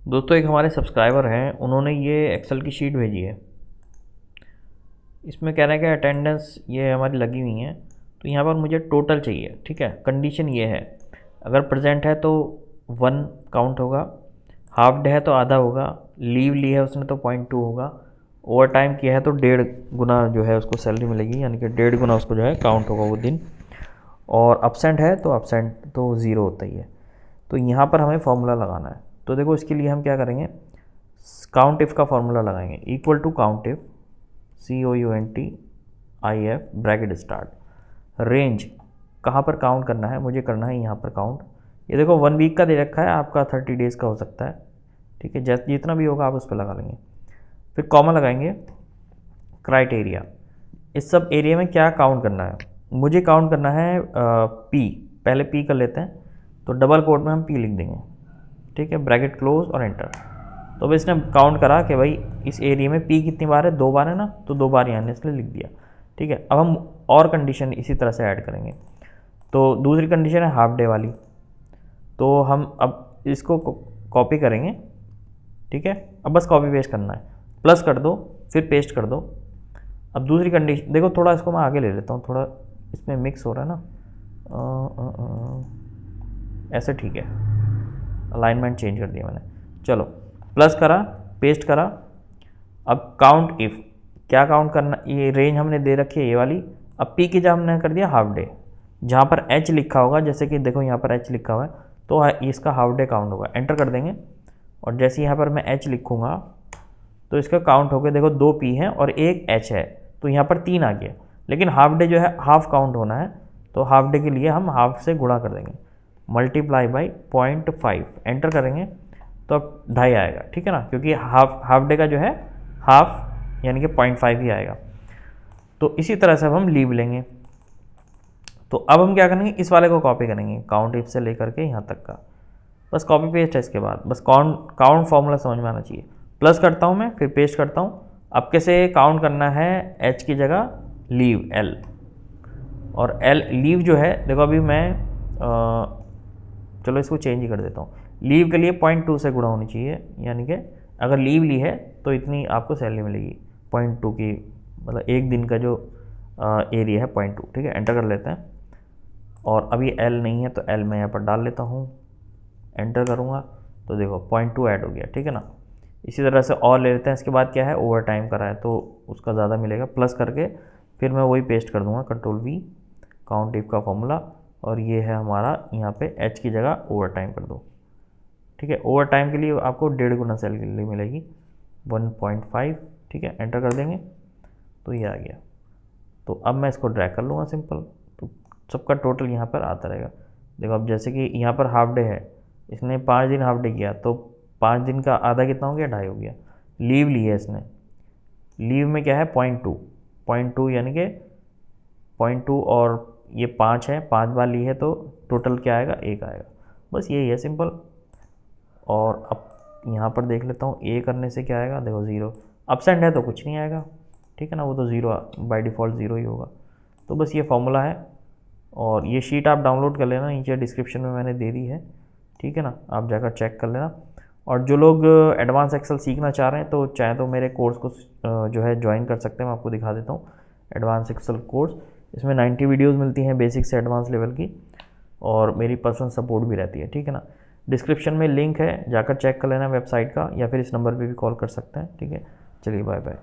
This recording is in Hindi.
दोस्तों एक हमारे सब्सक्राइबर हैं, उन्होंने ये एक्सेल की शीट भेजी है। इसमें कह रहे हैं कि अटेंडेंस ये हमारी लगी हुई हैं, तो यहाँ पर मुझे टोटल चाहिए। ठीक है, कंडीशन ये है, अगर प्रेजेंट है तो 1 काउंट होगा, हाफ डे है तो आधा होगा, लीव ली है उसने तो 0.2 होगा, ओवर टाइम किया है तो 1.5 गुना जो है उसको सैलरी मिलेगी, यानी कि 1.5 गुना उसको जो है काउंट होगा वो दिन, और अब्सेंट है तो अब्सेंट तो ज़ीरो होता ही है। तो यहाँ पर हमें फॉर्मूला लगाना है। तो देखो इसके लिए हम क्या करेंगे, काउंट इफ़ का फॉर्मूला लगाएंगे, equal to count if COUNTIF bracket start, range कहाँ पर काउंट करना है, मुझे करना है यहाँ पर काउंट। ये देखो 1 वीक का दे रखा है, आपका 30 डेज़ का हो सकता है। ठीक है, जैसे जितना भी होगा आप उस पर लगा लेंगे। फिर कॉमा लगाएंगे, क्राइटेरिया, इस सब एरिया में क्या काउंट करना है, मुझे काउंट करना है पी, पहले पी कर लेते हैं, तो डबल कोट में हम पी लिख देंगे। ठीक है, ब्रैकेट क्लोज और एंटर। तो अब इसने काउंट करा कि भाई इस एरिया में पी कितनी बार है, 2 बार है ना, तो 2 बार यहाँ ने इसलिए लिख दिया। ठीक है, अब हम और कंडीशन इसी तरह से ऐड करेंगे। तो दूसरी कंडीशन है हाफ डे वाली, तो हम अब इसको कॉपी करेंगे। ठीक है, अब बस कॉपी पेस्ट करना है, प्लस कर दो फिर पेस्ट कर दो। अब दूसरी कंडीशन देखो, थोड़ा इसको मैं आगे ले लेता हूँ, थोड़ा इसमें मिक्स हो रहा है ना, ऐसे ठीक है, अलाइनमेंट चेंज कर दिया मैंने। चलो प्लस करा, पेस्ट करा। अब काउंट इफ़, क्या काउंट करना, ये रेंज हमने दे रखी है ये वाली। अब पी की जगह हमने कर दिया हाफ डे, जहाँ पर एच लिखा होगा, जैसे कि देखो यहाँ पर एच लिखा हुआ है, तो इसका हाफ डे काउंट होगा। एंटर कर देंगे, और जैसे यहाँ पर मैं एच लिखूँगा तो इसका काउंट हो गया। देखो 2 पी है और 1 एच है, तो यहाँ पर 3 आ गया, लेकिन हाफ डे जो है हाफ काउंट होना है, तो हाफ डे के लिए हम हाफ से गुणा कर देंगे, मल्टीप्लाई बाई 0.5, एंटर करेंगे तो अब 2.5 आएगा। ठीक है ना, क्योंकि हाफ डे का जो है हाफ यानी कि 0.5 ही आएगा। तो इसी तरह से अब हम लीव लेंगे। तो अब हम क्या करेंगे, इस वाले को कॉपी करेंगे, काउंट इफ से लेकर के यहाँ तक का, बस कॉपी पेस्ट है। इसके बाद बस काउंट फॉर्मूला समझ में आना चाहिए। प्लस करता हूँ मैं, फिर पेस्ट करता हूँ। अब कैसे काउंट करना है, एच की जगह लीव एल, और एल लीव जो है देखो अभी मैं चलो इसको चेंज ही कर देता हूँ। लीव के लिए 0.2 से गुणा होनी चाहिए, यानी कि अगर लीव ली है तो इतनी आपको सैलरी मिलेगी 0.2 की, मतलब एक दिन का जो एरिया है 0.2। ठीक है, एंटर कर लेते हैं, और अभी एल नहीं है तो एल मैं यहाँ पर डाल लेता हूँ, एंटर करूँगा तो देखो 0.2 ऐड हो गया। ठीक है ना, इसी तरह से और ले लेते हैं। इसके बाद क्या है, ओवर टाइम करा है तो उसका ज़्यादा मिलेगा, प्लस करके फिर मैं वही पेस्ट कर दूँगा, Ctrl+V, काउंट इफ का फॉर्मूला, और ये है हमारा यहाँ पे एच की जगह ओवर टाइम कर दो। ठीक है, ओवर टाइम के लिए आपको 1.5 गुना सैलरी मिलेगी, 1.5। ठीक है, एंटर कर देंगे तो ये आ गया। तो अब मैं इसको ड्रैग कर लूँगा सिंपल, तो सबका टोटल यहाँ पर आता रहेगा। देखो अब जैसे कि यहाँ पर हाफ डे है, इसने 5 दिन हाफ डे किया, तो 5 दिन का आधा कितना हो गया, 2.5 हो गया। लीव ली है इसने, लीव में क्या है 0.2 यानी कि 0.2, और ये 5 है, 5 बार ली है तो टोटल क्या आएगा, 1 आएगा। बस यही है सिंपल। और अब यहाँ पर देख लेता हूँ, ए करने से क्या आएगा, देखो 0, अब्सेंट है तो कुछ नहीं आएगा। ठीक है ना, वो तो 0 बाय डिफ़ॉल्ट 0 ही होगा। तो बस ये फॉर्मूला है, और ये शीट आप डाउनलोड कर लेना, नीचे डिस्क्रिप्शन में मैंने दे दी है। ठीक है ना, आप जाकर चेक कर लेना। और जो लोग एडवांस एक्सेल सीखना चाह रहे हैं तो चाहे तो मेरे कोर्स को जो है ज्वाइन कर सकते हैं। मैं आपको दिखा देता हूँ एडवांस एक्सेल कोर्स, इसमें 90 वीडियोज़ मिलती हैं बेसिक से एडवांस लेवल की, और मेरी पर्सनल सपोर्ट भी रहती है। ठीक है ना, डिस्क्रिप्शन में लिंक है, जाकर चेक कर लेना वेबसाइट का, या फिर इस नंबर पे भी कॉल कर सकते हैं। ठीक है, चलिए बाय बाय।